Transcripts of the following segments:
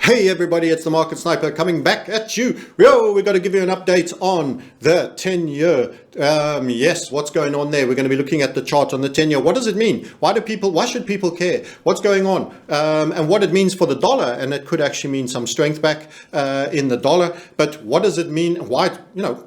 Hey everybody, it's the Market Sniper coming back at you. We've got to give you an update on the 10-year. Yes, what's going on there? We're going to be looking at the chart on the 10-year. What does it mean? Why should people care? What's going on? And what it means for the dollar. And it could actually mean some strength back in the dollar. But what does it mean? Why,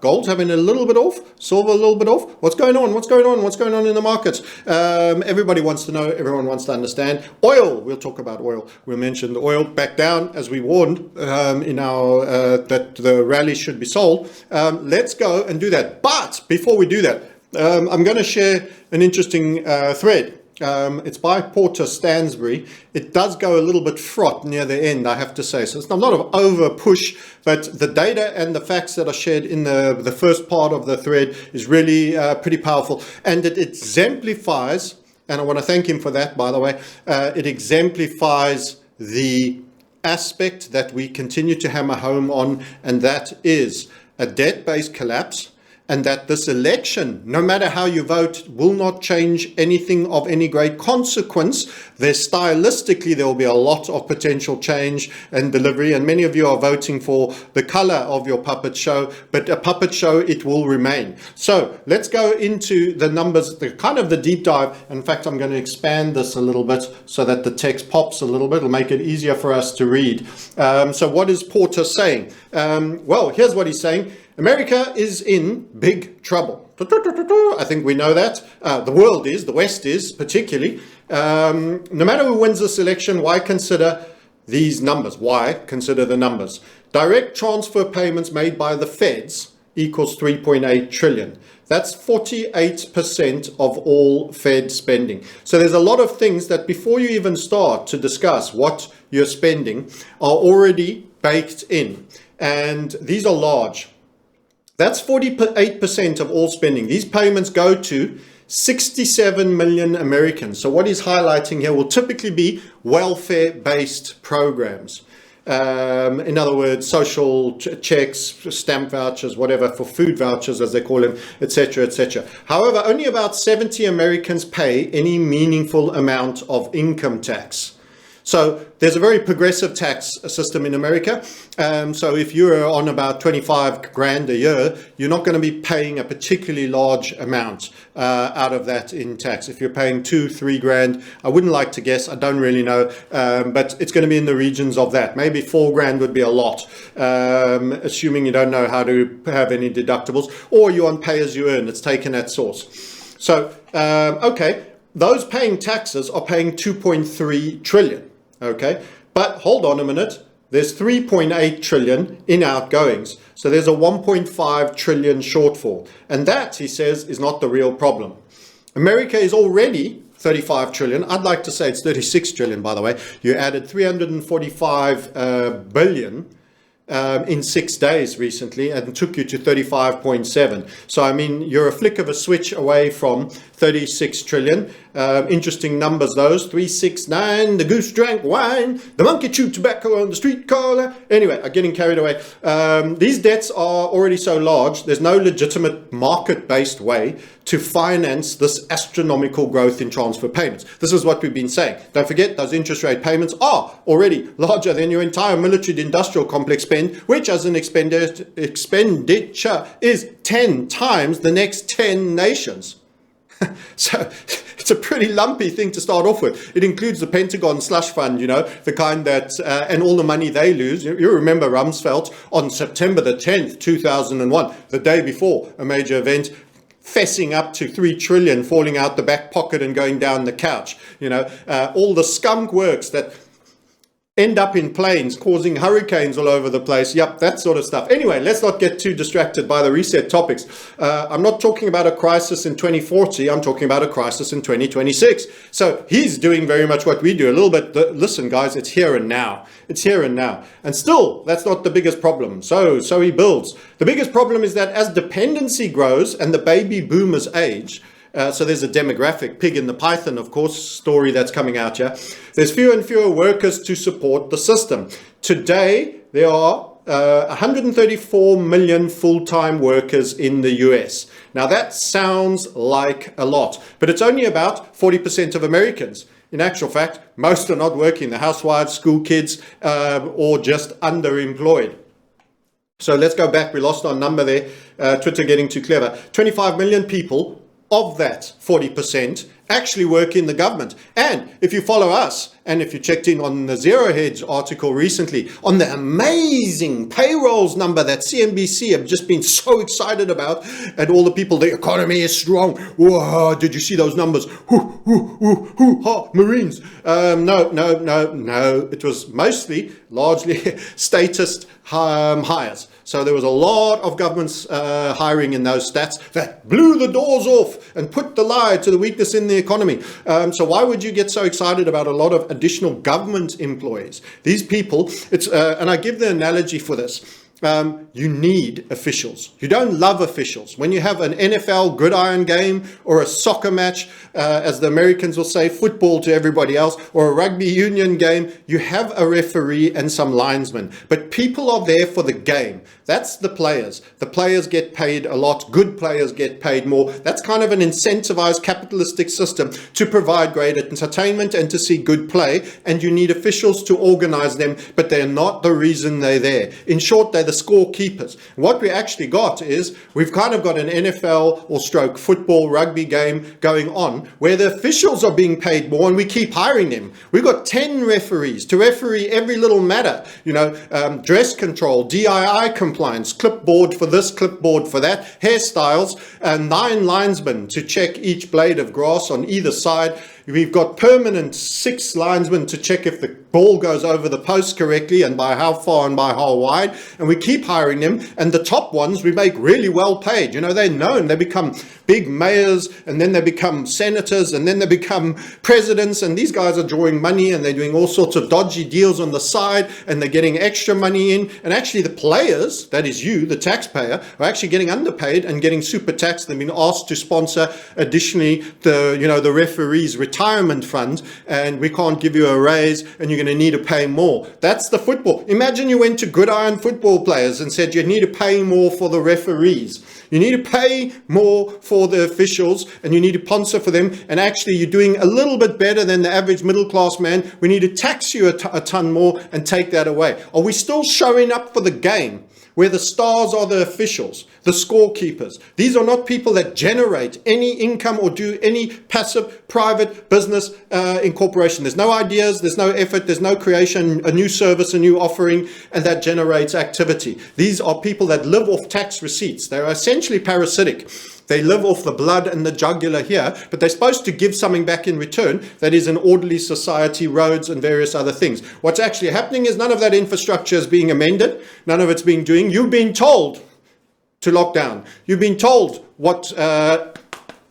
gold's having a little bit off, silver a little bit off. What's going on? What's going on? What's going on in the markets? Everybody wants to know. Everyone wants to understand. Oil, we'll talk about oil. We'll mention the oil back down as we warned in our that the rally should be sold. Let's go and do that. But before we do that, I'm going to share an interesting thread. It's by Porter Stansbury. It does go a little bit fraught near the end, I have to say. So it's not of over push, but the data and the facts that are shared in the first part of the thread is really pretty powerful. And it exemplifies, and I want to thank him for that, by the way, it exemplifies the aspect that we continue to hammer home on, and that is a debt-based collapse, and that this election, no matter how you vote, will not change anything of any great consequence. Stylistically, there will be a lot of potential change and delivery, and many of you are voting for the color of your puppet show, but a puppet show it will remain. So let's go into the numbers, the deep dive. In fact, I'm going to expand this a little bit so that the text pops a little bit. It'll make it easier for us to read. So what is Porter saying? Well, here's what he's saying. America is in big trouble. I think we know that. The world is, the West is particularly. No matter who wins this election, why consider these numbers? Why consider the numbers? Direct transfer payments made by the feds equals 3.8 trillion. That's 48% of all Fed spending. So there's a lot of things that before you even start to discuss what you're spending are already baked in. And these are large. That's 48% of all spending. These payments go to 67 million Americans. So what he's highlighting here will typically be welfare-based programs. In other words, social checks, stamp vouchers, whatever, for food vouchers as they call them, etc., etc. However, only about 70 Americans pay any meaningful amount of income tax. So there's a very progressive tax system in America. So if you're on about 25 grand a year, you're not going to be paying a particularly large amount out of that in tax. If you're paying 2-3 grand, I wouldn't like to guess. I don't really know, but it's going to be in the regions of that. Maybe 4 grand would be a lot, assuming you don't know how to have any deductibles, or you're on pay as you earn. It's taken at source. So, okay, those paying taxes are paying 2.3 trillion. Okay, but hold on a minute. There's 3.8 trillion in outgoings. So there's a 1.5 trillion shortfall. And that, he says, is not the real problem. America is already 35 trillion. I'd like to say it's 36 trillion, by the way. You added 345 billion in 6 days recently and took you to 35.7. So, I mean, you're a flick of a switch away from 36 trillion. Interesting numbers, those. 369, the goose drank wine, the monkey chewed tobacco on the street corner. Anyway, I'm getting carried away. These debts are already so large, there's no legitimate market-based way to finance this astronomical growth in transfer payments. This is what we've been saying. Don't forget, those interest rate payments are already larger than your entire military industrial complex spend, which as an expenditure is 10 times the next 10 nations. So it's a pretty lumpy thing to start off with. It includes the Pentagon slush fund, the kind that, and all the money they lose. You remember Rumsfeld on September the 10th, 2001, the day before a major event, fessing up to 3 trillion falling out the back pocket and going down the couch. All the skunk works that end up in planes causing hurricanes all over the place. Yep, that sort of stuff. Anyway, let's not get too distracted by the reset topics. I'm not talking about a crisis in 2040. I'm talking about a crisis in 2026. So he's doing very much what we do a little bit. Listen, guys, it's here and now. It's here and now. And still, that's not the biggest problem. So he builds. The biggest problem is that as dependency grows and the baby boomers age, so there's a demographic pig in the python, of course, story that's coming out here. There's fewer and fewer workers to support the system. Today, there are 134 million full-time workers in the US. Now, that sounds like a lot, but it's only about 40% of Americans. In actual fact, most are not working. The housewives, school kids, or just underemployed. So let's go back. We lost our number there. Twitter getting too clever. 25 million people, of that 40%, actually work in the government. And if you follow us, and if you checked in on the Zero Hedge article recently, on the amazing payrolls number that CNBC have just been so excited about, and all the people, the economy is strong. Whoa, did you see those numbers? Marines. No. It was largely statist hires. So there was a lot of government's hiring in those stats that blew the doors off and put the lie to the weakness in the economy. So why would you get so excited about a lot of additional government employees? These people, and I give the analogy for this. You need officials. You don't love officials. When you have an NFL gridiron game or a soccer match, as the Americans will say, football to everybody else, or a rugby union game, you have a referee and some linesmen. But people are there for the game. That's the players. The players get paid a lot. Good players get paid more. That's kind of an incentivized capitalistic system to provide great entertainment and to see good play. And you need officials to organize them, but they're not the reason they're there. In short, they're the scorekeepers. What we actually got is we've kind of got an NFL or stroke football rugby game going on where the officials are being paid more and we keep hiring them. We've got 10 referees to referee every little matter, dress control, DII compliance, clipboard for this, clipboard for that, hairstyles, and 9 linesmen to check each blade of grass on either side. We've got permanent 6 linesmen to check if the ball goes over the post correctly and by how far and by how wide. And we keep hiring them. And the top ones we make really well paid. They're known. They become big mayors, and then they become senators, and then they become presidents. And these guys are drawing money, and they're doing all sorts of dodgy deals on the side, and they're getting extra money in. And actually the players, that is you, the taxpayer, are actually getting underpaid and getting super taxed. They've been asked to sponsor additionally the referees' retirement fund, and we can't give you a raise, and you're going to need to pay more. That's the football. Imagine you went to gridiron football players and said you need to pay more for the referees. You need to pay more for the officials, and you need to sponsor for them, and actually you're doing a little bit better than the average middle class man. We need to tax you a ton more and take that away. Are we still showing up for the game where the stars are the officials, the scorekeepers? These are not people that generate any income or do any passive private business incorporation. There's no ideas, there's no effort, there's no creation, a new service, a new offering, and that generates activity. These are people that live off tax receipts. They're essentially parasitic. They live off the blood and the jugular here, but they're supposed to give something back in return. That is an orderly society, roads and various other things. What's actually happening is none of that infrastructure is being amended. None of it's being doing. You've been told to lock down. You've been told what to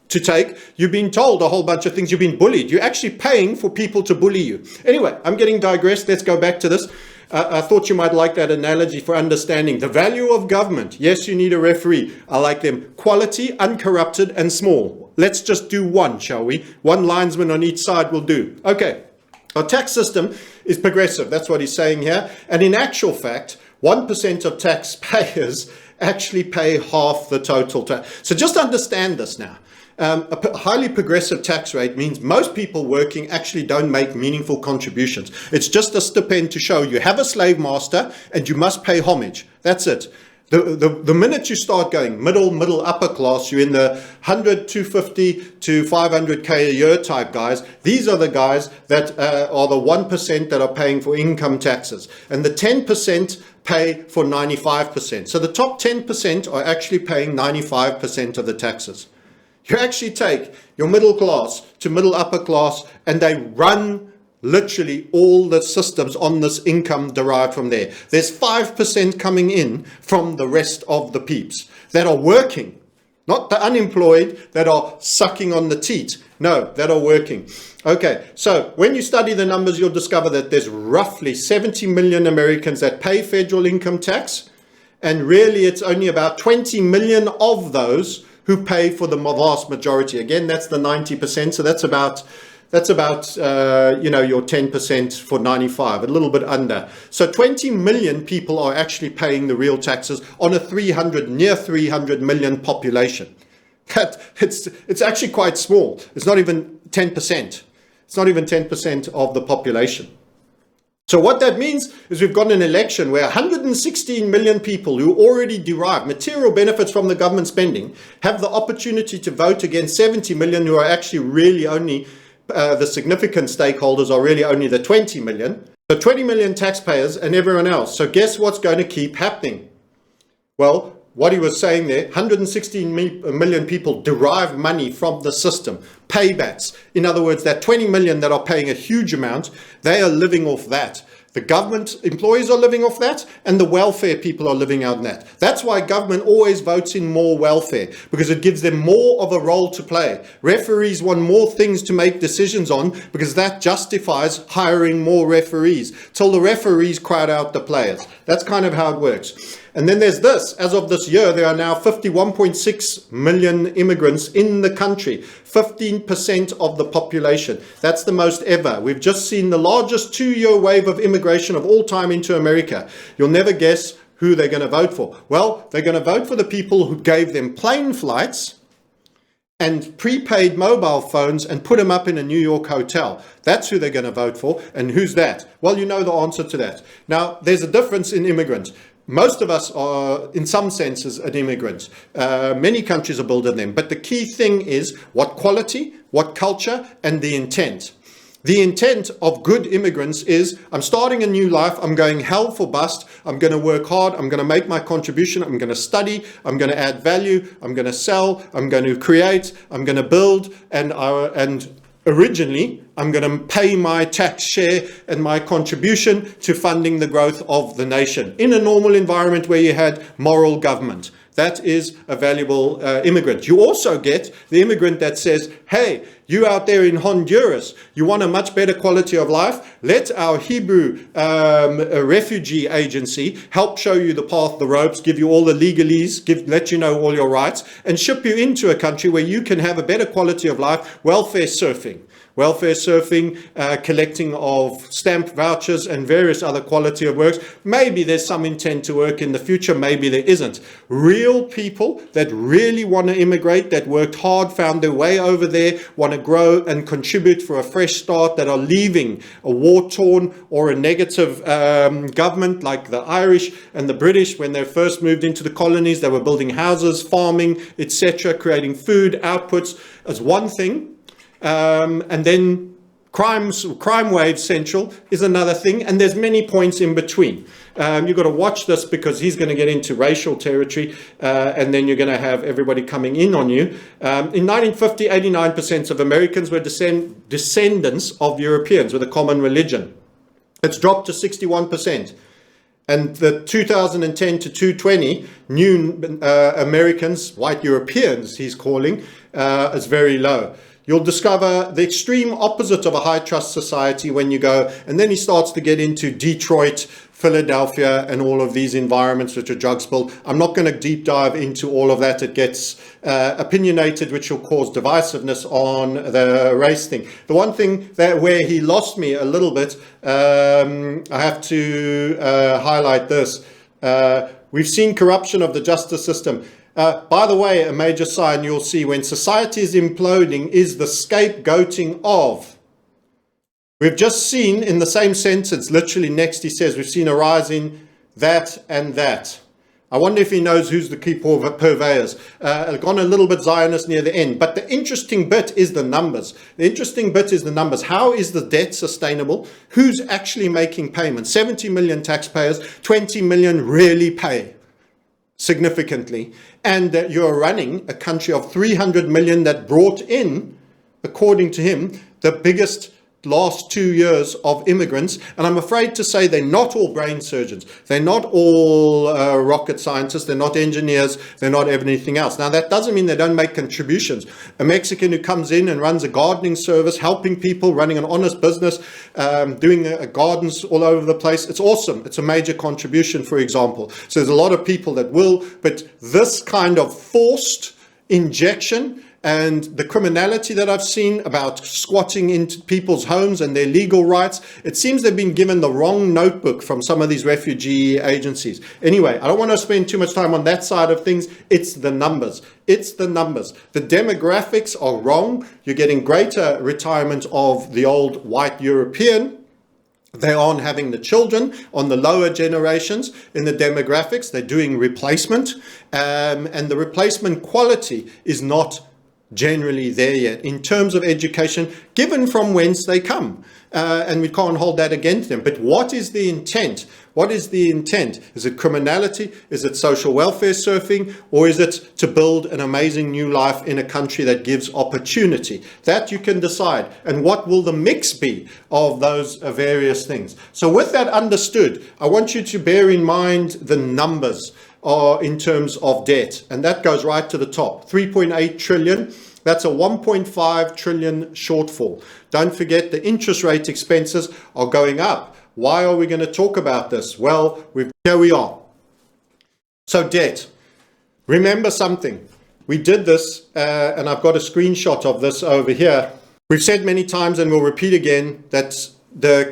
take. You've been told a whole bunch of things. You've been bullied. You're actually paying for people to bully you. Anyway, I'm getting digressed. Let's go back to this. I thought you might like that analogy for understanding the value of government. Yes, you need a referee. I like them. Quality, uncorrupted, and small. Let's just do one, shall we? One linesman on each side will do. Okay. Our tax system is progressive. That's what he's saying here. And in actual fact, 1% of taxpayers actually pay half the total tax. So just understand this now. A highly progressive tax rate means most people working actually don't make meaningful contributions. It's just a stipend to show you have a slave master and you must pay homage. That's it. The minute you start going middle, upper class, you're in the 100, 250 to 500K a year type guys. These are the guys that are the 1% that are paying for income taxes. And the 10% pay for 95%. So the top 10% are actually paying 95% of the taxes. You actually take your middle class to middle upper class, and they run literally all the systems on this income derived from there. There's 5% coming in from the rest of the peeps that are working, not the unemployed that are sucking on the teat. No, that are working. Okay, so when you study the numbers, you'll discover that there's roughly 70 million Americans that pay federal income tax, and really it's only about 20 million of those who pay for the vast majority. Again, that's the 90%. So that's about your 10% for 95, a little bit under. So 20 million people are actually paying the real taxes on a near 300 million population. It's actually quite small. It's not even 10%. It's not even 10% of the population. So what that means is we've got an election where 116 million people who already derive material benefits from the government spending have the opportunity to vote against 70 million who are actually really only, the significant stakeholders are really only the 20 million. So 20 million taxpayers and everyone else. So guess what's going to keep happening? Well, what he was saying there, 116 million people derive money from the system, paybacks. In other words, that 20 million that are paying a huge amount, they are living off that. The government employees are living off that, and the welfare people are living out that. That's why government always votes in more welfare, because it gives them more of a role to play. Referees want more things to make decisions on, because that justifies hiring more referees, till the referees crowd out the players. That's kind of how it works. And then there's this. As of this year, there are now 51.6 million immigrants in the country, 15% of the population. That's the most ever. We've just seen the largest 2-year wave of immigration of all time into America. You'll never guess who they're going to vote for. Well, they're going to vote for the people who gave them plane flights and prepaid mobile phones and put them up in a New York hotel. That's who they're going to vote for. And who's that? Well, you know the answer to that. Now, there's a difference in immigrants. Most of us are, in some senses, an immigrant. Many countries are built on them. But the key thing is what quality, what culture, and the intent. The intent of good immigrants is, I'm starting a new life, I'm going hell for bust, I'm going to work hard, I'm going to make my contribution, I'm going to study, I'm going to add value, I'm going to sell, I'm going to create, I'm going to build, and originally, I'm going to pay my tax share and my contribution to funding the growth of the nation in a normal environment where you had moral government. That is a valuable immigrant. You also get the immigrant that says, hey, you out there in Honduras, you want a much better quality of life? Let our Hebrew refugee agency help show you the path, the ropes, give you all the legalese, let you know all your rights, and ship you into a country where you can have a better quality of life, welfare surfing, collecting of stamp vouchers and various other quality of works. Maybe there's some intent to work in the future, maybe there isn't. Real people that really want to immigrate, that worked hard, found their way over there, want to grow and contribute for a fresh start, that are leaving a war-torn or a negative government like the Irish and the British. When they first moved into the colonies, they were building houses, farming, etc., creating food outputs as one thing. And then crime wave central is another thing, and there's many points in between. You've got to watch this because he's going to get into racial territory, and then you're going to have everybody coming in on you. In 1950, 89% of Americans were descendants of Europeans with a common religion. It's dropped to 61%. And the 2010 to 2020 new Americans, white Europeans, he's calling, is very low. You'll discover the extreme opposite of a high trust society when you go, and then he starts to get into Detroit, Philadelphia, and all of these environments which are drug spilled. I'm not going to deep dive into all of that. It gets opinionated, which will cause divisiveness on the race thing. The one thing that where he lost me a little bit, I have to highlight this. We've seen corruption of the justice system. By the way, a major sign you'll see when society is imploding is the scapegoating of. We've just seen in the same sentence, literally next he says, we've seen a rise in that and that. I wonder if he knows who's the key purveyors. Gone a little bit Zionist near the end. But the interesting bit is the numbers. The interesting bit is the numbers. How is the debt sustainable? Who's actually making payments? 70 million taxpayers, 20 million really pay significantly, and you're running a country of 300 million that brought in, according to him, the biggest last 2 years of immigrants. And I'm afraid to say they're not all brain surgeons, they're not all rocket scientists, they're not engineers, they're not anything else. Now that doesn't mean they don't make contributions. A Mexican who comes in and runs a gardening service, helping people, running an honest business, doing gardens all over the place, it's awesome. It's a major contribution, for example. So there's a lot of people that will, but this kind of forced injection and the criminality that I've seen about squatting into people's homes and their legal rights, it seems they've been given the wrong notebook from some of these refugee agencies. Anyway, I don't want to spend too much time on that side of things. It's the numbers. It's the numbers. The demographics are wrong. You're getting greater retirement of the old white European. They aren't having the children on the lower generations in the demographics. They're doing replacement, and the replacement quality is not generally there yet in terms of education, given from whence they come. And we can't hold that against them. But what is the intent? What is the intent? Is it criminality? Is it social welfare surfing? Or is it to build an amazing new life in a country that gives opportunity? That you can decide. And what will the mix be of those various things? So with that understood, I want you to bear in mind the numbers in terms of debt. And that goes right to the top. 3.8 trillion. That's a 1.5 trillion shortfall. Don't forget the interest rate expenses are going up. Why are we going to talk about this? Well, here we are. So debt. Remember something. We did this, and I've got a screenshot of this over here. We've said many times, and we'll repeat again, that the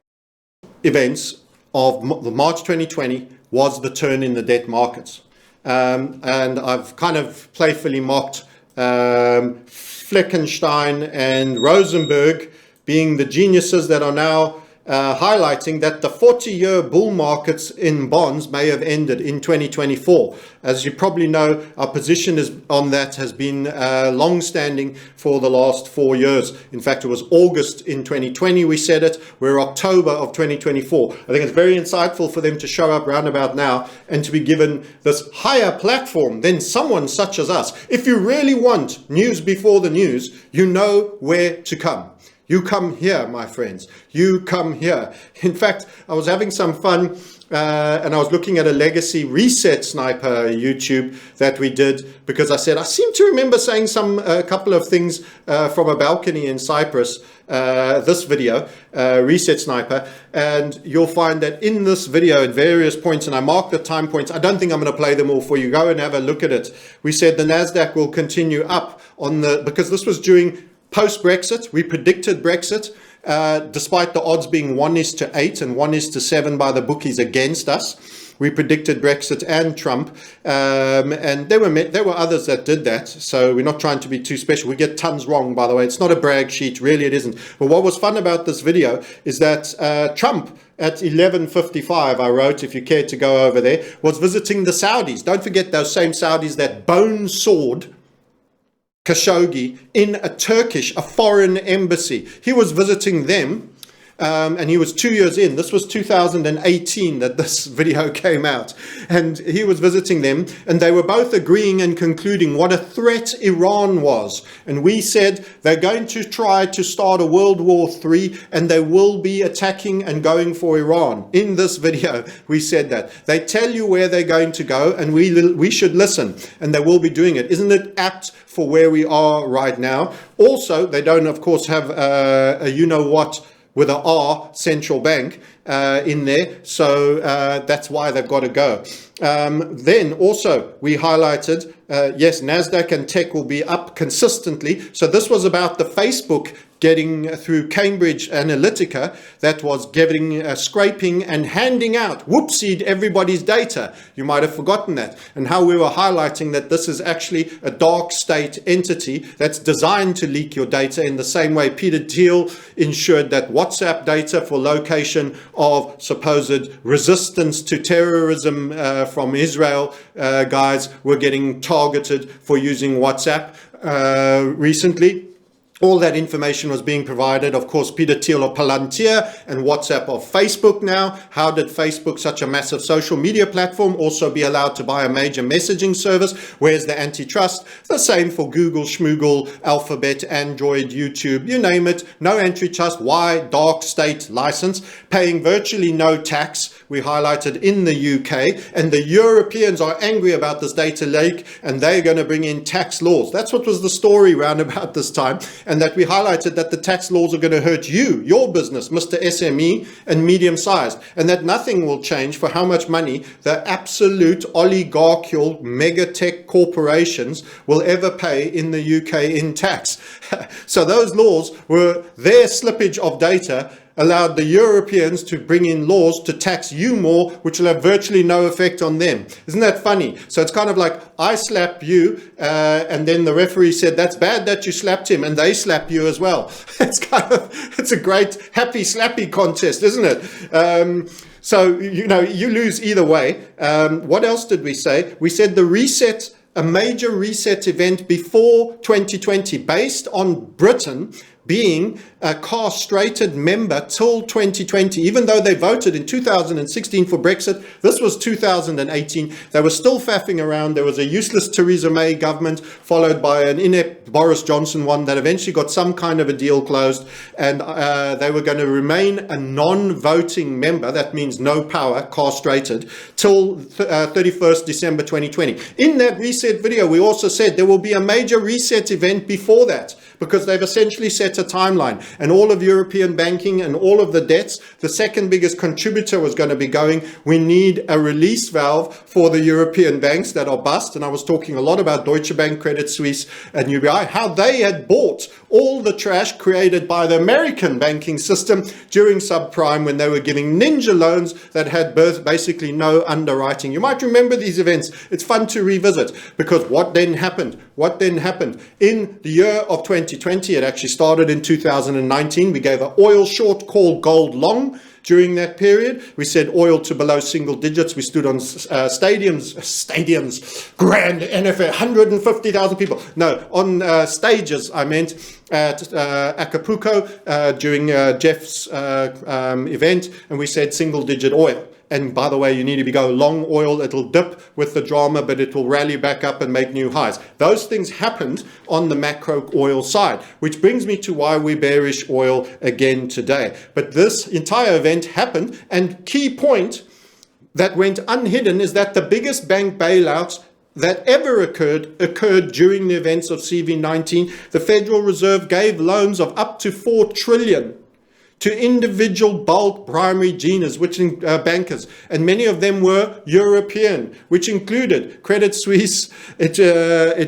events of March 2020 was the turn in the debt markets. And I've kind of playfully mocked Fleckenstein and Rosenberg being the geniuses that are now highlighting that the 40-year bull markets in bonds may have ended in 2024. As you probably know, our position on that has been long-standing for the last 4 years. In fact, it was August in 2020 we said it. We're October of 2024. I think it's very insightful for them to show up roundabout now and to be given this higher platform than someone such as us. If you really want news before the news, you know where to come. You come here, my friends. You come here. In fact, I was having some fun and I was looking at a legacy reset sniper YouTube that we did, because I said, I seem to remember saying a couple of things from a balcony in Cyprus, this video, reset sniper, and you'll find that in this video at various points, and I marked the time points, I don't think I'm going to play them all for you. Go and have a look at it. We said the NASDAQ will continue up because this was during post-Brexit. We predicted Brexit, despite the odds being 1:8 and 1:7 by the bookies against us. We predicted Brexit and Trump, and there were others that did that, so we're not trying to be too special. We get tons wrong, by the way. It's not a brag sheet, really it isn't. But what was fun about this video is that Trump, at 11:55, I wrote, if you care to go over there, was visiting the Saudis. Don't forget those same Saudis that bone sawed Khashoggi in a foreign embassy. He was visiting them, and he was 2 years in. This was 2018 that this video came out. And he was visiting them, and they were both agreeing and concluding what a threat Iran was. And we said they're going to try to start a World War III, and they will be attacking and going for Iran. In this video, we said that. They tell you where they're going to go, and we should listen, and they will be doing it. Isn't it apt for where we are right now? Also, they don't, of course, have a you-know-what with an R central bank in there. So that's why they've got to go. Then also we highlighted, yes, NASDAQ and tech will be up consistently. So this was about the Facebook getting through Cambridge Analytica that was getting scraping and handing out, whoopsied, everybody's data. You might have forgotten that, and how we were highlighting that this is actually a dark state entity that's designed to leak your data in the same way Peter Thiel ensured that WhatsApp data for location of supposed resistance to terrorism from Israel guys were getting targeted for using WhatsApp recently. All that information was being provided, of course, Peter Thiel of Palantir and WhatsApp of Facebook now. How did Facebook, such a massive social media platform, also be allowed to buy a major messaging service? Where's the antitrust? The same for Google, Schmoogle, Alphabet, Android, YouTube, you name it. No antitrust. Why? Dark state license. Paying virtually no tax. We highlighted in the UK. And the Europeans are angry about this data lake, and they're going to bring in tax laws. That's what was the story round about this time. And and that we highlighted that the tax laws are going to hurt you, your business, Mr. SME and medium-sized, and that nothing will change for how much money the absolute oligarchical mega tech corporations will ever pay in the UK in tax. So those laws were their slippage of data allowed the Europeans to bring in laws to tax you more, which will have virtually no effect on them. Isn't that funny? So it's kind of like, I slap you, and then the referee said, that's bad that you slapped him, and they slap you as well. It's a great happy slappy contest, isn't it? So, you lose either way. What else did we say? We said the reset, a major reset event before 2020, based on Britain being a castrated member till 2020, even though they voted in 2016 for Brexit. This was 2018. They were still faffing around. There was a useless Theresa May government, followed by an inept Boris Johnson one that eventually got some kind of a deal closed, and they were going to remain a non-voting member. That means no power, castrated, till 31st December 2020. In that reset video, we also said there will be a major reset event before that, because they've essentially set a timeline, and all of European banking and all of the debts, the second biggest contributor was going to be going, we need a release valve for the European banks that are bust. And I was talking a lot about Deutsche Bank, Credit Suisse and UBI, how they had bought all the trash created by the American banking system during subprime, when they were giving ninja loans that had basically no underwriting. You might remember these events. It's fun to revisit, because what then happened? In the year of 2020, it actually started in 2019. We gave an oil short call gold long. During that period, we said oil to below single digits. We stood on stadiums, grand NFL, 150,000 people. No, on stages, I meant at Acapulco during Jeff's event, and we said single digit oil. And by the way, you need to go long oil. It'll dip with the drama, but it will rally back up and make new highs. Those things happened on the macro oil side, which brings me to why we bearish oil again today. But this entire event happened, and key point that went unhidden is that the biggest bank bailouts that ever occurred during the events of CV19. The Federal Reserve gave loans of up to 4 trillion to individual bulk primary genus, which bankers, and many of them were European, which included Credit Suisse, it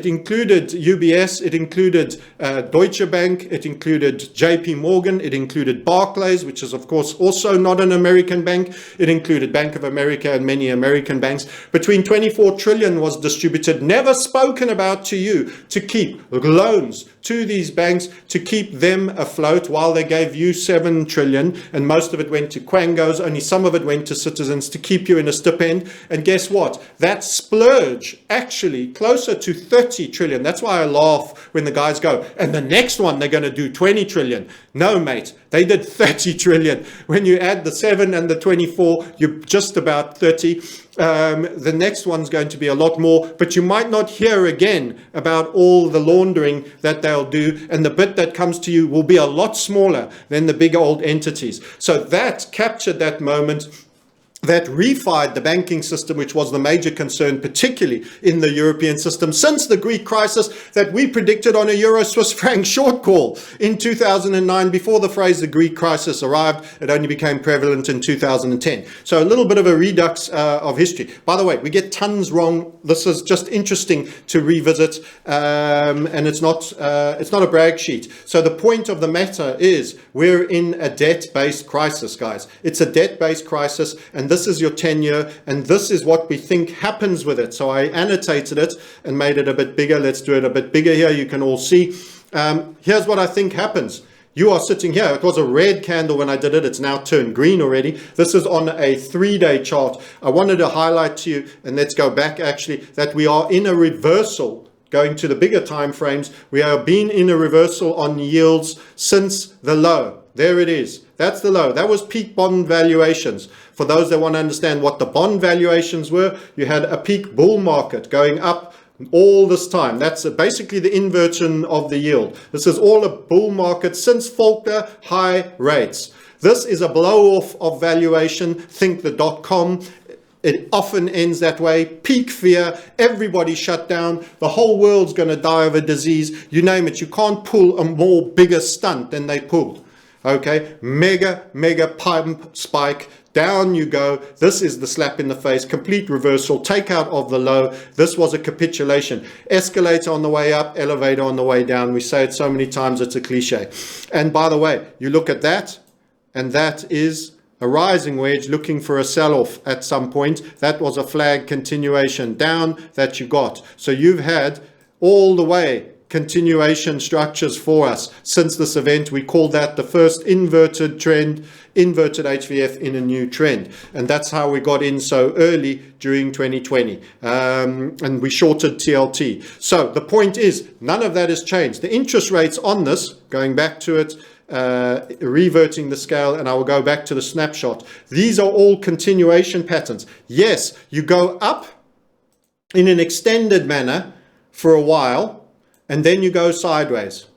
included UBS, it included Deutsche Bank, it included JP Morgan, it included Barclays, which is of course also not an American bank, it included Bank of America and many American banks. Between 24 trillion was distributed, never spoken about to you, to keep loans to these banks, to keep them afloat, while they gave you 7 trillion, and most of it went to quangos, only some of it went to citizens to keep you in a stipend. And guess what? That splurge actually closer to 30 trillion. That's why I laugh when the guys go, and the next one they're going to do 20 trillion. No, mate, they did 30 trillion. When you add the 7 and the 24, you're just about 30. The next one's going to be a lot more, but you might not hear again about all the laundering that they'll do, and the bit that comes to you will be a lot smaller than the big old entities. So that captured that moment, that refied the banking system, which was the major concern, particularly in the European system, since the Greek crisis that we predicted on a Euro-Swiss franc short call in 2009. Before the phrase the Greek crisis arrived, it only became prevalent in 2010. So a little bit of a redux of history. By the way, we get tons wrong. This is just interesting to revisit, and it's not a brag sheet. So the point of the matter is we're in a debt-based crisis, guys. It's a debt-based crisis, and this is your 10-year, and this is what we think happens with it. So I annotated it and made it a bit bigger. Let's do it a bit bigger here. You can all see. Here's what I think happens. You are sitting here. It was a red candle when I did it. It's now turned green already. This is on a 3-day chart. I wanted to highlight to you, and let's go back actually, that we are in a reversal. Going to the bigger time frames, we have been in a reversal on yields since the low. There it is. That's the low. That was peak bond valuations. For those that want to understand what the bond valuations were, you had a peak bull market going up all this time. That's basically the inversion of the yield. This is all a bull market since Faulkner high rates. This is a blow off of valuation. Think the .com. It often ends that way. Peak fear, everybody shut down, the whole world's going to die of a disease, you name it. You can't pull a more bigger stunt than they pulled. Okay, mega pump spike, down you go. This is the slap in the face, complete reversal, takeout of the low. This was a capitulation. Escalator on the way up, elevator on the way down. We say it so many times, it's a cliche. And by the way, you look at that, and that is a rising wedge looking for a sell-off at some point. That was a flag continuation down that you got. So you've had all the way continuation structures for us since this event. We call that the first inverted trend, inverted HVF in a new trend, and that's how we got in so early during 2020, and we shorted TLT. So the point is, none of that has changed. The interest rates on this, going back to it, reverting the scale, and I will go back to the snapshot, these are all continuation patterns. Yes, you go up in an extended manner for a while, and then you go sideways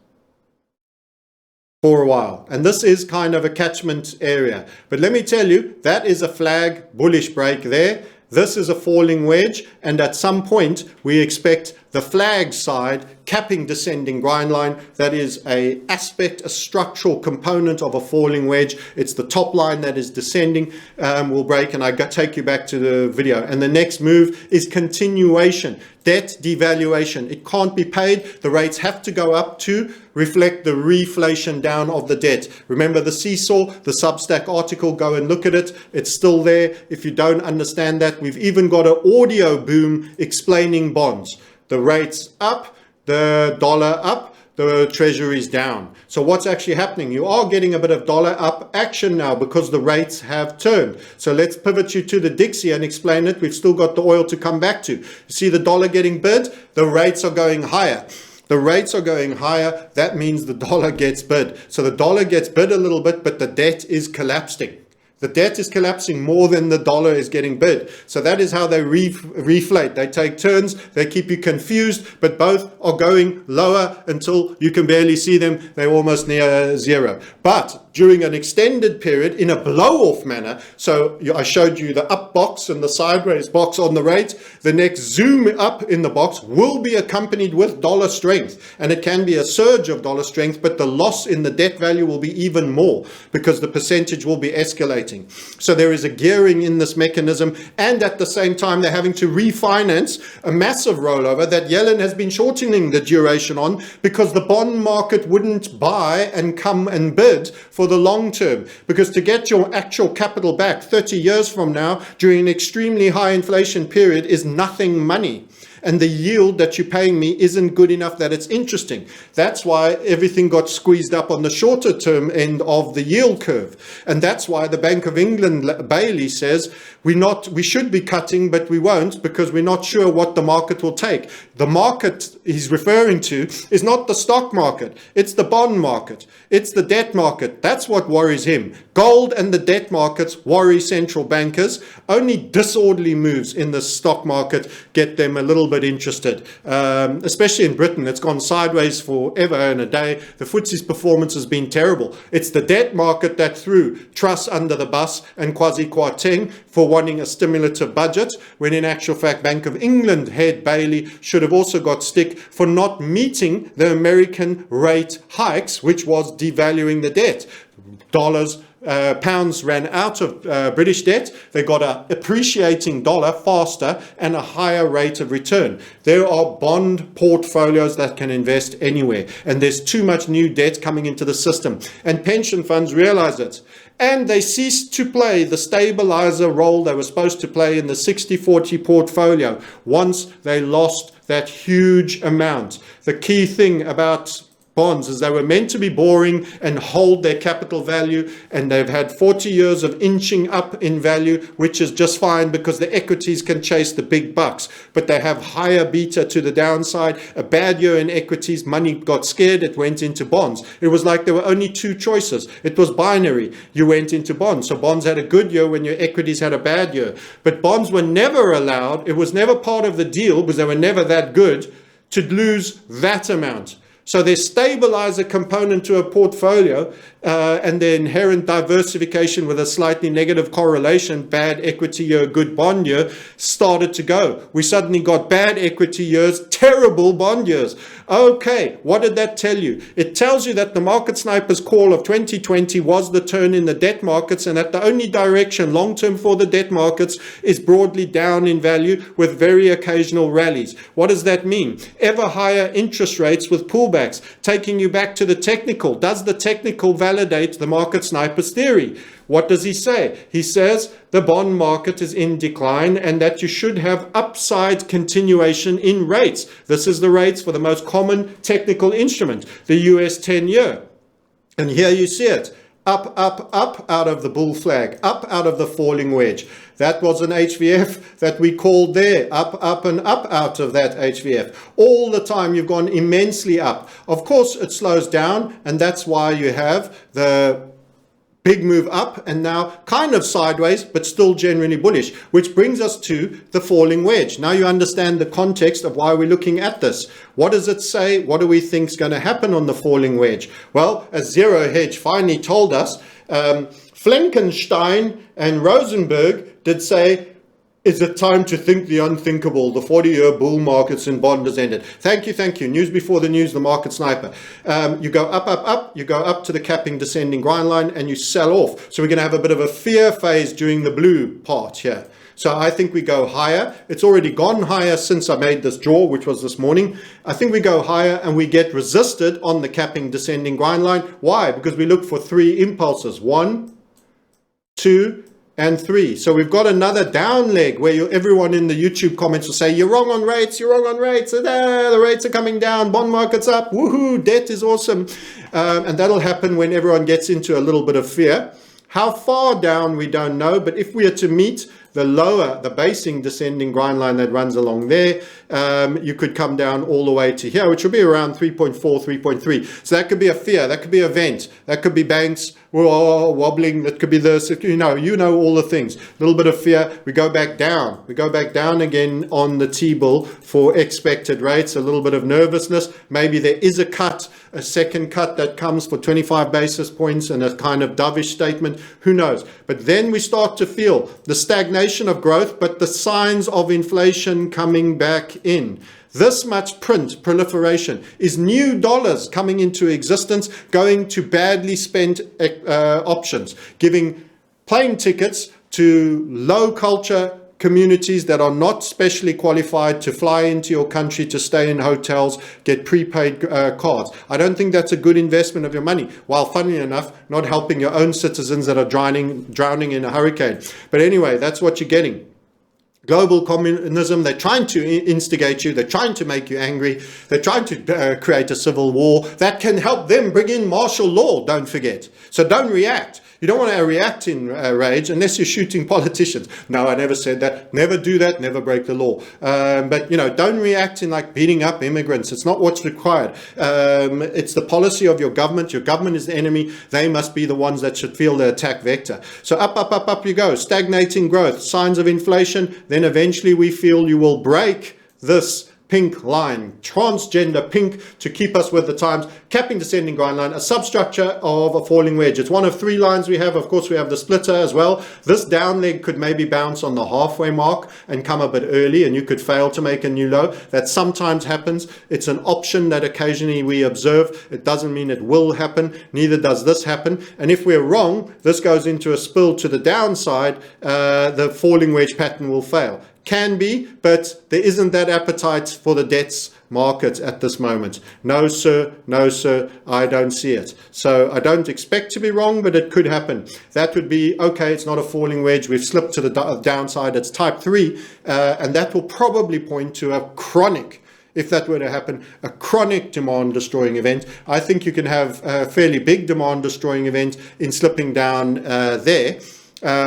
for a while. And this is kind of a catchment area. But let me tell you, that is a flag bullish break there. This is a falling wedge, and at some point we expect the flag side capping descending grind line. That is a aspect, a structural component of a falling wedge. It's the top line that is descending, will break, and I take you back to the video. And the next move is continuation, debt devaluation. It can't be paid. The rates have to go up to reflect the reflation down of the debt. Remember the seesaw, the Substack article, go and look at it. It's still there. If you don't understand that, we've even got an audio boom explaining bonds. The rates up, the dollar up, the treasury's down. So what's actually happening? You are getting a bit of dollar up action now because the rates have turned. So let's pivot you to the Dixie and explain it. We've still got the oil to come back to. You see the dollar getting bid, the rates are going higher. The rates are going higher, that means the dollar gets bid. So the dollar gets bid a little bit, but the debt is collapsing. The debt is collapsing more than the dollar is getting bid. So that is how they reflate. They take turns, they keep you confused, but both are going lower until you can barely see them. They're almost near zero. But during an extended period, in a blow-off manner, so I showed you the up box and the sideways box on the rate, the next zoom up in the box will be accompanied with dollar strength. And it can be a surge of dollar strength, but the loss in the debt value will be even more because the percentage will be escalating. So there is a gearing in this mechanism, and at the same time they're having to refinance a massive rollover that Yellen has been shortening the duration on because the bond market wouldn't buy and come and bid for the long term. Because to get your actual capital back 30 years from now during an extremely high inflation period is nothing money. And the yield that you're paying me isn't good enough that it's interesting. That's why everything got squeezed up on the shorter term end of the yield curve. And that's why the Bank of England, Bailey, says we should be cutting, but we won't because we're not sure what the market will take. The market he's referring to is not the stock market. It's the bond market. It's the debt market. That's what worries him. Gold and the debt markets worry central bankers. Only disorderly moves in the stock market get them a little bit interested, especially in Britain. It's gone sideways forever and a day. The FTSE's performance has been terrible. It's the debt market that threw Truss under the bus and Kwasi Kwarteng for wanting a stimulative budget, when in actual fact Bank of England head Bailey should have also got stick for not meeting the American rate hikes, which was devaluing the debt. Pounds ran out of British debt. They got an appreciating dollar faster and a higher rate of return. There are bond portfolios that can invest anywhere, and there's too much new debt coming into the system, and pension funds realize it. And they ceased to play the stabilizer role they were supposed to play in the 60-40 portfolio once they lost that huge amount. The key thing about bonds is they were meant to be boring and hold their capital value, and they've had 40 years of inching up in value, which is just fine because the equities can chase the big bucks, but they have higher beta to the downside. A bad year in equities, money got scared, it went into bonds. It was like there were only two choices. It was binary. You went into bonds. So bonds had a good year when your equities had a bad year, but bonds were never allowed. It was never part of the deal because they were never that good to lose that amount. So there's stabilizer component to a portfolio and the inherent diversification with a slightly negative correlation, bad equity year, good bond year, started to go. We suddenly got bad equity years, terrible bond years. Okay, what did that tell you? It tells you that the market sniper's call of 2020 was the turn in the debt markets, and that the only direction long-term for the debt markets is broadly down in value with very occasional rallies. What does that mean? Ever higher interest rates with pullbacks, taking you back to the technical. Does the technical validate the market sniper's theory? What does he say? He says the bond market is in decline and that you should have upside continuation in rates. This is the rates for the most common technical instrument, the US 10-year. And here you see it. Up, up, up out of the bull flag, up out of the falling wedge. That was an HVF that we called there, up and up out of that HVF. All the time you've gone immensely up. Of course, it slows down, and that's why you have the big move up and now kind of sideways, but still generally bullish, which brings us to the falling wedge. Now you understand the context of why we're looking at this. What does it say? What do we think is going to happen on the falling wedge? Well, as Zero Hedge finally told us, Flankenstein and Rosenberg did say, is it time to think the unthinkable? The 40-year bull markets in bond has ended. Thank you, thank you. News before the news, the market sniper. You go up, up, up. You go up to the capping descending grind line and you sell off. So we're going to have a bit of a fear phase during the blue part here. So I think we go higher. It's already gone higher since I made this draw, which was this morning. I think we go higher and we get resisted on the capping descending grind line. Why? Because we look for three impulses. 1, 2, and 3. So we've got another down leg where everyone in the YouTube comments will say, you're wrong on rates, you're wrong on rates, the rates are coming down, bond market's up, woohoo, debt is awesome. And that'll happen when everyone gets into a little bit of fear. How far down, we don't know, but if we are to meet the lower, the basing descending grind line that runs along there, you could come down all the way to here, which will be around 3.4, 3.3. So that could be a fear, that could be a vent, that could be banks wobbling, that could be this, you know all the things. A little bit of fear, we go back down. We go back down again on the T-bill for expected rates, a little bit of nervousness. Maybe there is a cut, a second cut that comes for 25 basis points and a kind of dovish statement, who knows. But then we start to feel the stagnation of growth, but the signs of inflation coming back in. This much print proliferation is new dollars coming into existence, going to badly spent options, giving plane tickets to low culture communities that are not specially qualified to fly into your country, to stay in hotels, get prepaid cards. I don't think that's a good investment of your money, while funnily enough, not helping your own citizens that are drowning in a hurricane. But anyway, that's what you're getting. Global communism, they're trying to instigate you, they're trying to make you angry, they're trying to create a civil war that can help them bring in martial law, don't forget. So don't react. You don't want to react in rage unless you're shooting politicians. No, I never said that. Never do that. Never break the law. But, don't react in like beating up immigrants. It's not what's required. It's the policy of your government. Your government is the enemy. They must be the ones that should feel the attack vector. So up, up, up, up you go. Stagnating growth, signs of inflation. Then eventually we feel you will break this pink line, transgender pink, to keep us with the times, capping descending grind line, a substructure of a falling wedge. It's one of 3 lines we have. Of course, we have the splitter as well. This down leg could maybe bounce on the halfway mark and come a bit early, and you could fail to make a new low. That sometimes happens. It's an option that occasionally we observe. It doesn't mean it will happen. Neither does this happen. And if we're wrong, this goes into a spill to the downside, the falling wedge pattern will fail. Can be, but there isn't that appetite for the debts market at this moment. No sir, I don't see it. So I don't expect to be wrong, but it could happen. That would be, okay, it's not a falling wedge, we've slipped to the downside, it's type 3, and that will probably point to a chronic, if that were to happen, a chronic demand destroying event. I think you can have a fairly big demand destroying event in slipping down there,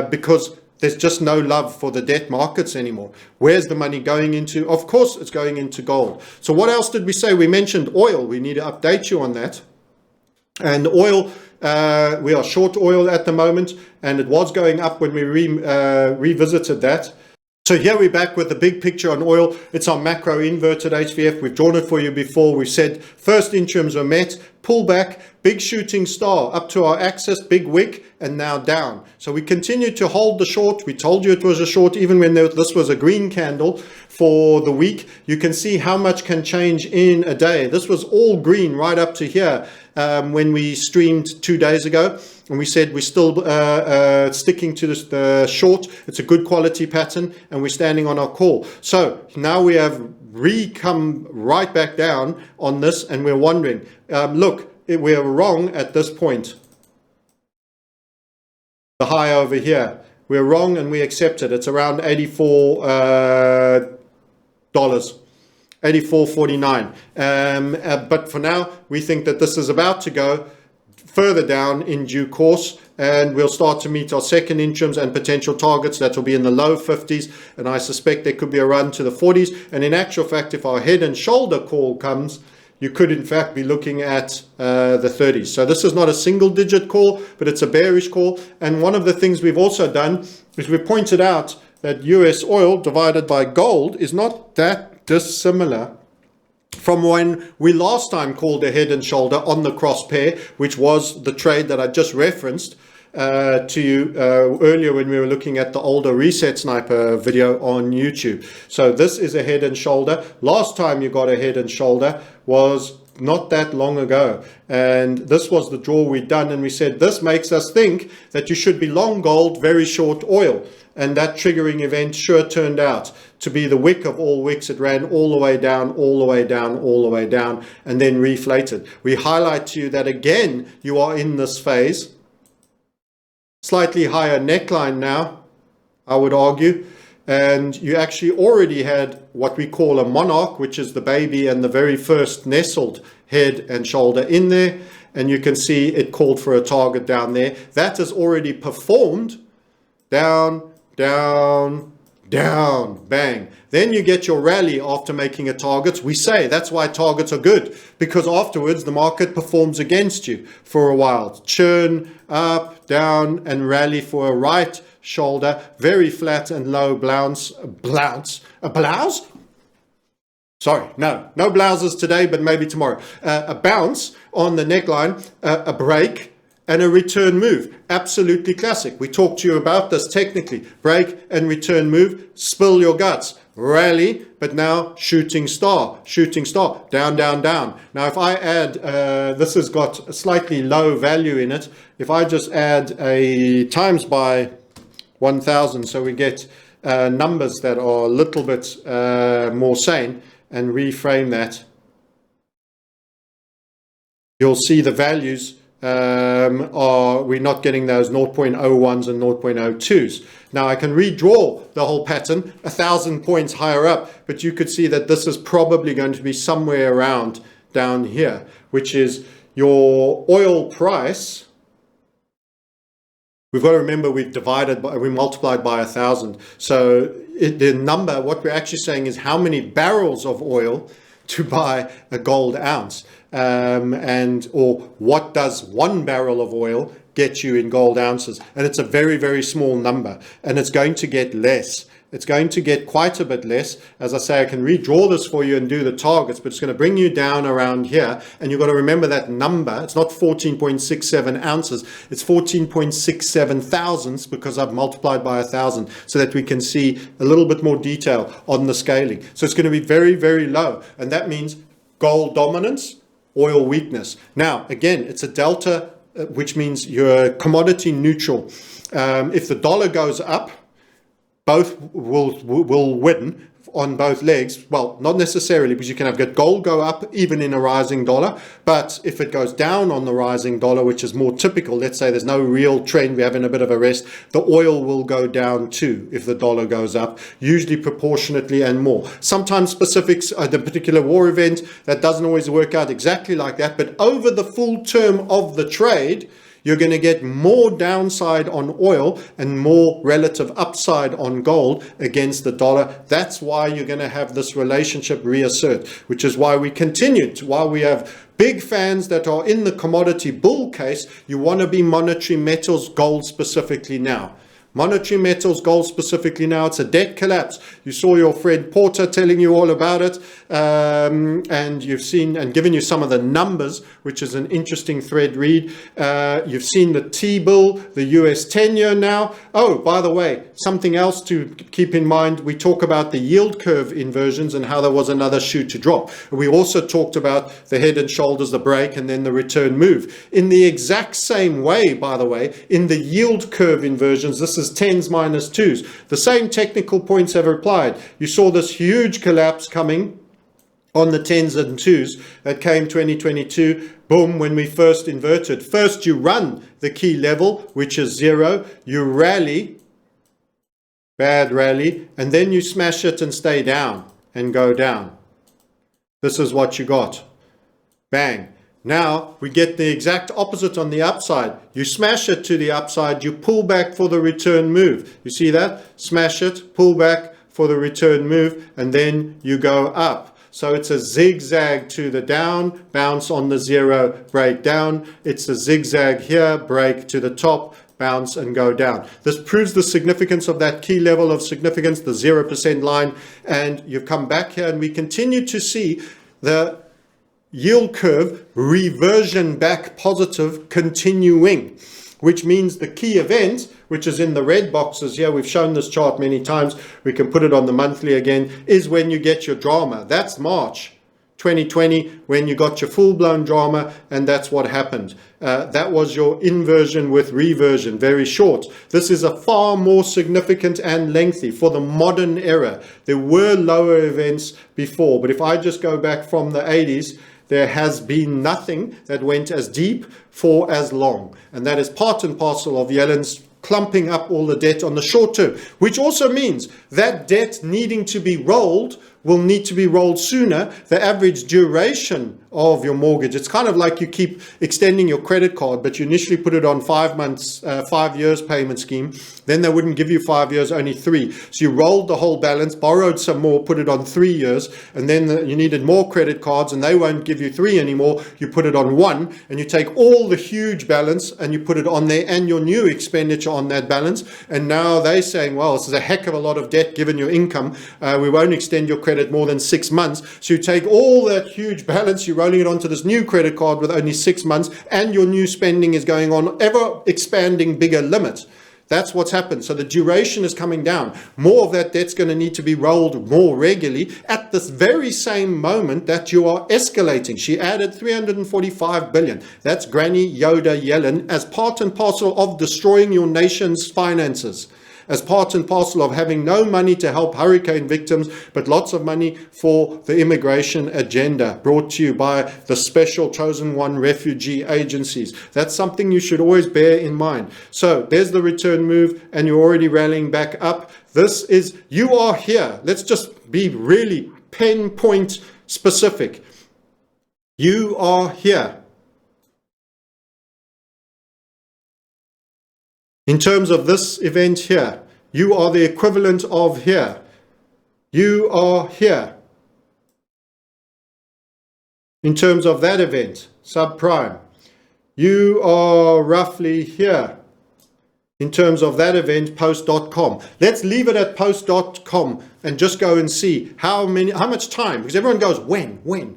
because there's just no love for the debt markets anymore. Where's the money going into? Of course, it's going into gold. So what else did we say? We mentioned oil. We need to update you on that. And oil, we are short oil at the moment, and it was going up when we revisited that. So here we're back with the big picture on oil. It's our macro inverted HVF. We've drawn it for you before. We said first interims are met, pullback, big shooting star up to our axis, big wick, and now down. So we continue to hold the short. We told you it was a short even when this was a green candle for the week. You can see how much can change in a day. This was all green right up to here when we streamed 2 days ago. And we said we're still sticking to the short. It's a good quality pattern and we're standing on our call. So now we have come right back down on this and we're wondering, look, we're wrong at this point. The high over here, we're wrong and we accept it. It's around $84. $84.49. But for now, we think that this is about to go further down in due course, and we'll start to meet our second interims and potential targets. That will be in the low 50s, and I suspect there could be a run to the 40s. And in actual fact, if our head and shoulder call comes, you could in fact be looking at the 30s. So this is not a single digit call, but it's a bearish call. And one of the things we've also done is we pointed out that US oil divided by gold is not that dissimilar from when we last time called a head and shoulder on the cross pair, which was the trade that I just referenced to you earlier when we were looking at the older Reset Sniper video on YouTube. So this is a head and shoulder. Last time you got a head and shoulder was not that long ago, and this was the draw we'd done, and we said this makes us think that you should be long gold, very short oil. And that triggering event sure turned out to be the wick of all wicks. It ran all the way down, all the way down, all the way down, and then reflated. We highlight to you that again, you are in this phase. Slightly higher neckline now, I would argue. And you actually already had what we call a monarch, which is the baby and the very first nestled head and shoulder in there. And you can see it called for a target down there. That has already performed. Down, down, down, bang. Then you get your rally after making a target. We say that's why targets are good, because afterwards the market performs against you for a while. Churn up, down, and rally for a right shoulder, very flat and low blouse. A blouse? Sorry, no blouses today, but maybe tomorrow. A bounce on the neckline, a break, and a return move. Absolutely classic. We talked to you about this technically. Break and return move, spill your guts. Rally, but now shooting star, down, down, down. Now if I add, this has got a slightly low value in it. If I just add a times by 1,000, so we get numbers that are a little bit more sane, and reframe that, you'll see the values we're not getting those 0.01s and 0.02s. Now I can redraw the whole pattern 1,000 points higher up, but you could see that this is probably going to be somewhere around down here, which is your oil price. We've got to remember we multiplied by 1,000. So the number, what we're actually saying is how many barrels of oil to buy a gold ounce. Or what does 1 barrel of oil get you in gold ounces? And it's a very, very small number, and it's going to get less. It's going to get quite a bit less. As I say, I can redraw this for you and do the targets, but it's going to bring you down around here. And you've got to remember that number. It's not 14.67 ounces. It's 14.67 thousandths, because I've multiplied by 1,000, so that we can see a little bit more detail on the scaling. So it's going to be very, very low. And that means gold dominance, oil weakness. Now, again, it's a delta, which means you're commodity neutral. If the dollar goes up, both will win on both legs. Well, not necessarily, because you can have gold go up even in a rising dollar. But if it goes down on the rising dollar, which is more typical, let's say there's no real trend, we're having a bit of a rest, the oil will go down too if the dollar goes up, usually proportionately and more. Sometimes specifics, the particular war event, that doesn't always work out exactly like that. But over the full term of the trade, you're going to get more downside on oil and more relative upside on gold against the dollar. That's why you're going to have this relationship reassert, which is why we continue to, while we have big fans that are in the commodity bull case, you want to be monetary metals, gold specifically now. Monetary metals, gold specifically now, it's a debt collapse. You saw your friend Porter telling you all about it, and you've seen and given you some of the numbers, which is an interesting thread read. You've seen the T-bill, the US 10-year now. Oh, by the way, something else to keep in mind, we talk about the yield curve inversions and how there was another shoe to drop. We also talked about the head and shoulders, the break, and then the return move. In the exact same way, by the way, in the yield curve inversions, this is 10s minus 2s. The same technical points have applied. You saw this huge collapse coming on the 10s and 2s that came 2022. Boom, when we first inverted. First, you run the key level, which is 0. You rally, bad rally, and then you smash it and stay down and go down. This is what you got. Bang. Now we get the exact opposite on the upside. You smash it to the upside, you pull back for the return move. You see that? Smash it, pull back for the return move, and then you go up. So it's a zigzag to the down, bounce on the 0, break down. It's a zigzag here, break to the top, bounce and go down. This proves the significance of that key level of significance, the 0% line. And you've come back here and we continue to see the yield curve reversion back positive continuing, which means the key event, which is in the red boxes here, we've shown this chart many times, we can put it on the monthly again, is when you get your drama. That's March 2020, when you got your full-blown drama, and that's what happened. That was your inversion with reversion, very short. This is a far more significant and lengthy for the modern era. There were lower events before, but if I just go back from the 80s, there has been nothing that went as deep for as long. And that is part and parcel of Yellen's clumping up all the debt on the short term, which also means that debt needing to be rolled will need to be rolled sooner. The average duration of your mortgage, it's kind of like you keep extending your credit card, but you initially put it on 5 months, 5 years payment scheme. Then they wouldn't give you 5 years, only 3. So you rolled the whole balance, borrowed some more, put it on 3 years, and then you needed more credit cards and they won't give you 3 anymore. You put it on 1 and you take all the huge balance and you put it on there and your new expenditure on that balance. And now they're saying, well, this is a heck of a lot of debt given your income. We won't extend your credit more than 6 months. So you take all that huge balance, you're rolling it onto this new credit card with only 6 months, and your new spending is going on, ever expanding bigger limit. That's what's happened. So the duration is coming down. More of that debt's going to need to be rolled more regularly at this very same moment that you are escalating. She added 345 billion. That's Granny Yoda Yellen as part and parcel of destroying your nation's finances, as part and parcel of having no money to help hurricane victims, but lots of money for the immigration agenda brought to you by the special chosen one refugee agencies. That's something you should always bear in mind. So there's the return move and you're already rallying back up. This is, you are here. Let's just be really pinpoint specific. You are here. In terms of this event here, you are the equivalent of here. You are here. In terms of that event, subprime, you are roughly here. In terms of that event, post.com. Let's leave it at post.com and just go and see how much time, because everyone goes, when?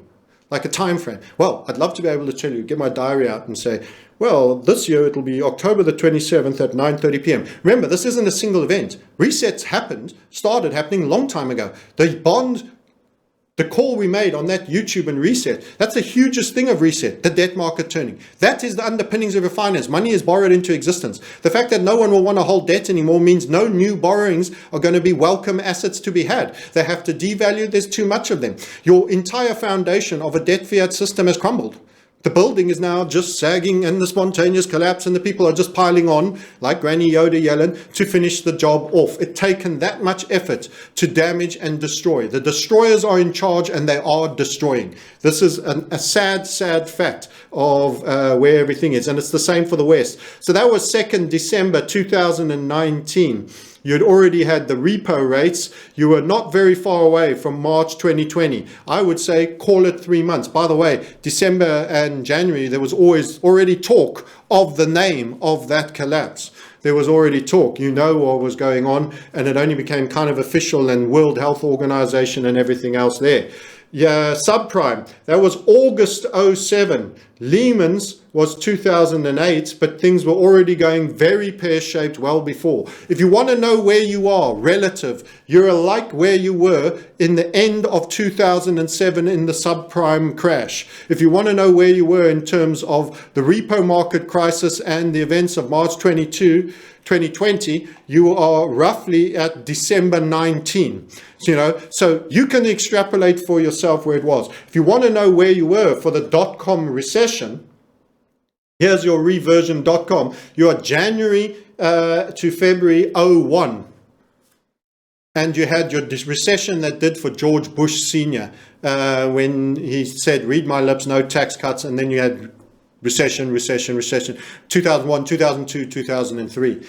Like a time frame. Well, I'd love to be able to tell you, get my diary out and say, well, this year it'll be October the 27th at 9:30 p.m. Remember, this isn't a single event. Resets started happening a long time ago. The call we made on that YouTube and reset, that's the hugest thing of reset, the debt market turning. That is the underpinnings of your finance. Money is borrowed into existence. The fact that no one will want to hold debt anymore means no new borrowings are going to be welcome assets to be had. They have to devalue. There's too much of them. Your entire foundation of a debt fiat system has crumbled. The building is now just sagging and the spontaneous collapse, and the people are just piling on like Granny Yoda Yellen to finish the job off. It's taken that much effort to damage and destroy. The destroyers are in charge and they are destroying. This is a sad, sad fact of where everything is. And it's the same for the West. So that was 2nd December 2019. You'd already had the repo rates. You were not very far away from March 2020. I would say call it 3 months. By the way, December and January, there was already talk of the name of that collapse. There was already talk, you know what was going on, and it only became kind of official, and World Health Organization and everything else there. Yeah, subprime, that was August 07. Lehman's was 2008, but things were already going very pear-shaped well before. If you want to know where you are relative, you're like where you were in the end of 2007 in the subprime crash. If you want to know where you were in terms of the repo market crisis and the events of March 2020, you are roughly at December 19. So you can extrapolate for yourself where it was. If you want to know where you were for the dot-com recession, here's your reversion.com. You are January to February 01. And you had your recession that did for George Bush Sr. When he said, read my lips, no tax cuts. And then you had recession, 2001, 2002, 2003.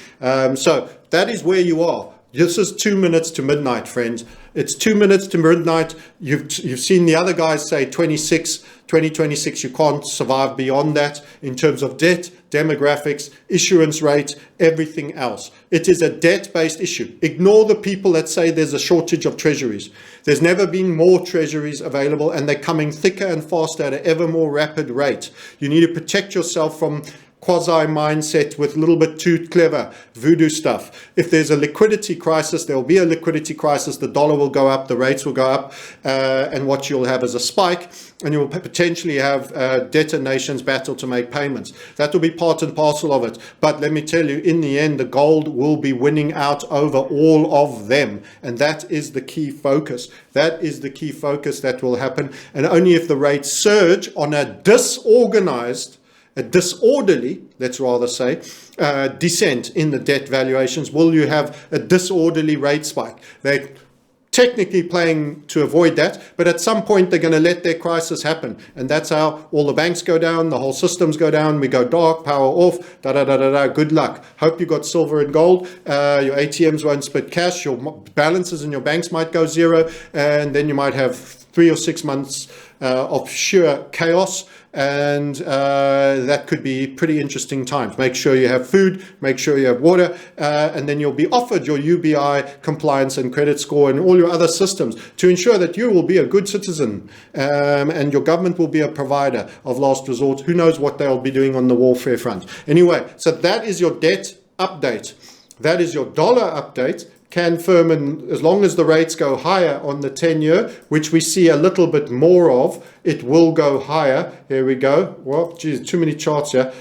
So that is where you are. This is 2 minutes to midnight, friends. It's 2 minutes to midnight. You've seen the other guys say 2026, you can't survive beyond that in terms of debt, demographics, issuance rate, everything else. It is a debt-based issue. Ignore the people that say there's a shortage of treasuries. There's never been more treasuries available, and they're coming thicker and faster at an ever more rapid rate. You need to protect yourself from quasi-mindset with a little bit too clever voodoo stuff. If there's a liquidity crisis, there will be a liquidity crisis. The dollar will go up, the rates will go up, and what you'll have is a spike, and you'll potentially have debtor nations battle to make payments. That will be part and parcel of it. But let me tell you, in the end, the gold will be winning out over all of them, and that is the key focus. That is the key focus that will happen, and only if the rates surge on a disorderly, let's rather say, descent in the debt valuations, will you have a disorderly rate spike. They're technically playing to avoid that, but at some point they're going to let their crisis happen. And that's how all the banks go down, the whole systems go down, we go dark, power off, good luck. Hope you got silver and gold. Your ATMs won't spit cash, your balances in your banks might go zero, and then you might have 3 or 6 months of sheer chaos. And that could be pretty interesting times. Make sure you have food, make sure you have water, and then you'll be offered your UBI compliance and credit score and all your other systems to ensure that you will be a good citizen, and your government will be a provider of last resort. Who knows what they'll be doing on the warfare front. Anyway, so that is your debt update. That is your dollar update. Can firm, and as long as the rates go higher on the 10-year, which we see a little bit more of, it will go higher. Here we go. Well, geez, too many charts here.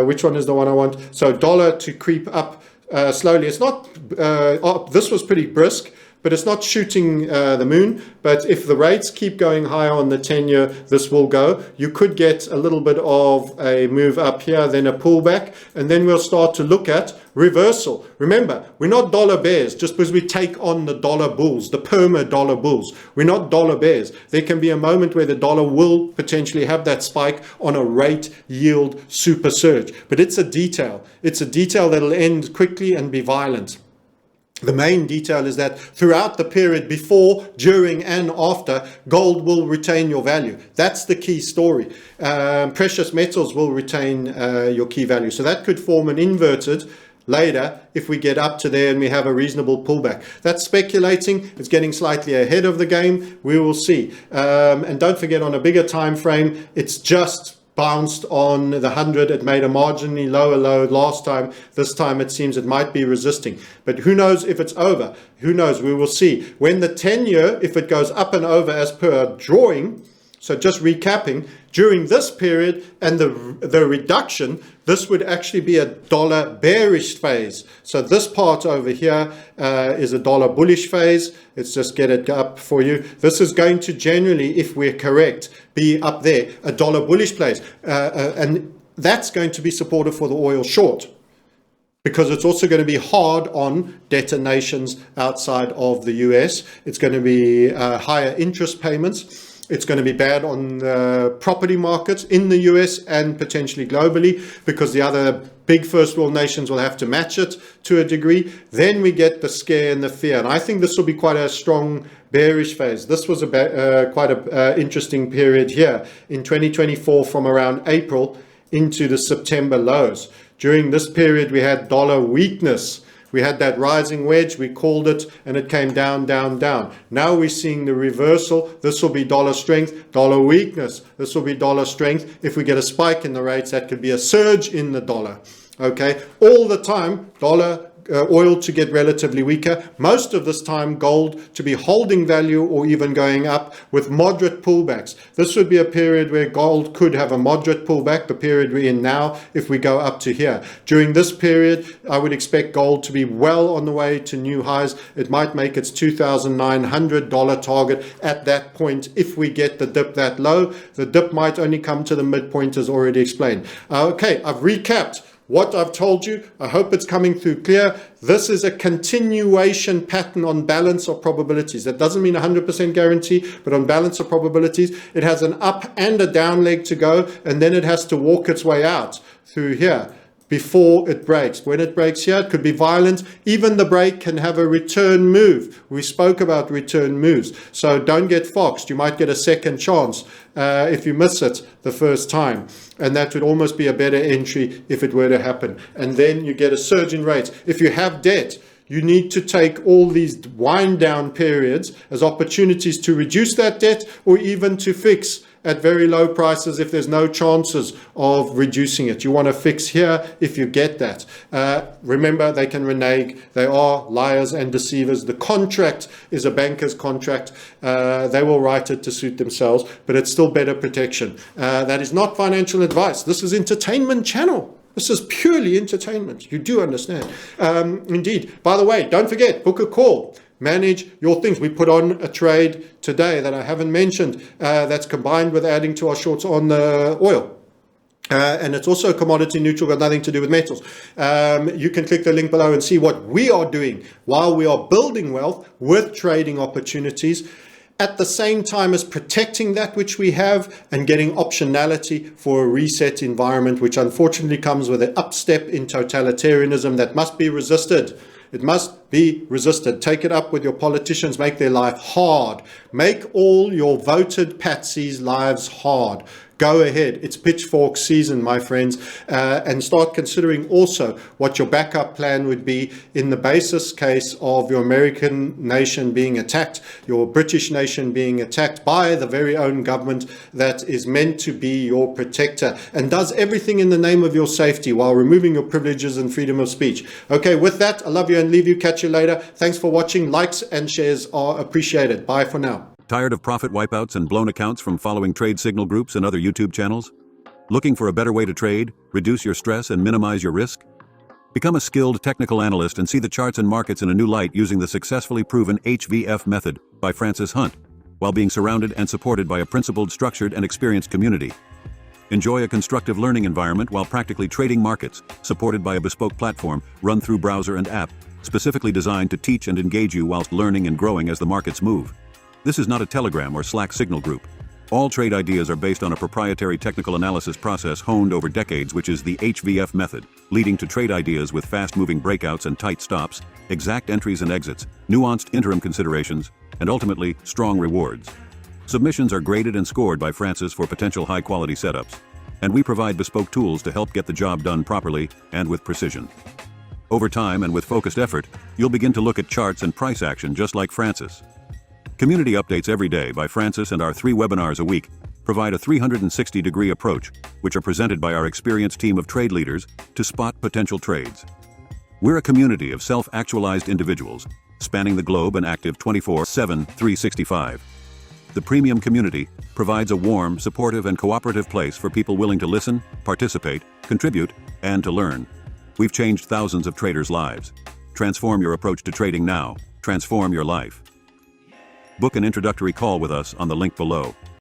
Which one is the one I want? So dollar to creep up slowly. It's not, this was pretty brisk, but it's not shooting the moon. But if the rates keep going higher on the 10-year, this will go. You could get a little bit of a move up here, then a pullback, and then we'll start to look at reversal. Remember, we're not dollar bears just because we take on the dollar bulls, the perma dollar bulls. We're not dollar bears. There can be a moment where the dollar will potentially have that spike on a rate yield super surge. But it's a detail. It's a detail that'll end quickly and be violent. The main detail is that throughout the period before, during, and after, gold will retain your value. That's the key story. Precious metals will retain your key value. So that could form an inverted later if we get up to there and we have a reasonable pullback. That's speculating. It's getting slightly ahead of the game. We will see. And don't forget, on a bigger time frame, it's just bounced on the 100. It made a marginally lower low last time. This time it seems it might be resisting, but who knows if it's over? Who knows? We will see. When the 10-year, if it goes up and over as per our drawing, so just recapping, during this period and the reduction, this would actually be a dollar bearish phase. So this part over here is a dollar bullish phase. Let's just get it up for you. This is going to generally, if we're correct, be up there, a dollar bullish phase. And that's going to be supportive for the oil short, because it's also going to be hard on debtor nations outside of the US. It's going to be higher interest payments. It's going to be bad on the property markets in the US and potentially globally, because the other big first world nations will have to match it to a degree. Then we get the scare and the fear. And I think this will be quite a strong bearish phase. This was quite an interesting period here in 2024 from around April into the September lows. During this period, we had dollar weakness. We had that rising wedge, we called it, and it came down, down, down. Now we're seeing the reversal. This will be dollar strength, dollar weakness. This will be dollar strength. If we get a spike in the rates, that could be a surge in the dollar. Okay, all the time, dollar, oil to get relatively weaker. Most of this time, gold to be holding value or even going up with moderate pullbacks. This would be a period where gold could have a moderate pullback, the period we're in now, if we go up to here. During this period, I would expect gold to be well on the way to new highs. It might make its $2,900 target at that point if we get the dip that low. The dip might only come to the midpoint as already explained. Okay, I've recapped what I've told you. I hope it's coming through clear. This is a continuation pattern on balance of probabilities. That doesn't mean 100% guarantee, but on balance of probabilities, it has an up and a down leg to go, and then it has to walk its way out through here before it breaks. When it breaks here, it could be violent. Even the break can have a return move. We spoke about return moves. So don't get foxed. You might get a second chance if you miss it the first time. And that would almost be a better entry if it were to happen. And then you get a surge in rates. If you have debt, you need to take all these wind down periods as opportunities to reduce that debt or even to fix at very low prices if there's no chances of reducing it. You want to fix here if you get that. Remember, they can renege. They are liars and deceivers. The contract is a banker's contract. They will write it to suit themselves, but it's still better protection. That is not financial advice. This is entertainment channel. This is purely entertainment. You do understand. Indeed. By the way, don't forget, book a call. Manage your things. We put on a trade today that I haven't mentioned that's combined with adding to our shorts on oil. And it's also commodity neutral, got nothing to do with metals. You can click the link below and see what we are doing while we are building wealth with trading opportunities, at the same time as protecting that which we have and getting optionality for a reset environment, which unfortunately comes with an upstep in totalitarianism that must be resisted. It must be resisted. Take it up with your politicians. Make their life hard. Make all your voted patsies' lives hard. Go ahead. It's pitchfork season, my friends, and start considering also what your backup plan would be in the basis case of your American nation being attacked, your British nation being attacked by the very own government that is meant to be your protector and does everything in the name of your safety while removing your privileges and freedom of speech. Okay, with that, I love you and leave you. Catch you later. Thanks for watching. Likes and shares are appreciated. Bye for now. Tired of profit wipeouts and blown accounts from following trade signal groups and other YouTube channels? Looking for a better way to trade, reduce your stress, and minimize your risk? Become a skilled technical analyst and see the charts and markets in a new light using the successfully proven HVF method by Francis Hunt, while being surrounded and supported by a principled, structured, and experienced community. Enjoy a constructive learning environment while practically trading markets, supported by a bespoke platform run through browser and app, specifically designed to teach and engage you whilst learning and growing as the markets move. This is not a Telegram or Slack signal group. All trade ideas are based on a proprietary technical analysis process honed over decades, which is the HVF method, leading to trade ideas with fast-moving breakouts and tight stops, exact entries and exits, nuanced interim considerations, and ultimately, strong rewards. Submissions are graded and scored by Francis for potential high-quality setups, and we provide bespoke tools to help get the job done properly and with precision. Over time and with focused effort, you'll begin to look at charts and price action just like Francis. Community updates every day by Francis and our 3 webinars a week provide a 360-degree approach, which are presented by our experienced team of trade leaders to spot potential trades. We're a community of self-actualized individuals, spanning the globe and active 24/7, 365. The premium community provides a warm, supportive, and cooperative place for people willing to listen, participate, contribute, and to learn. We've changed thousands of traders' lives. Transform your approach to trading now. Transform your life. Book an introductory call with us on the link below.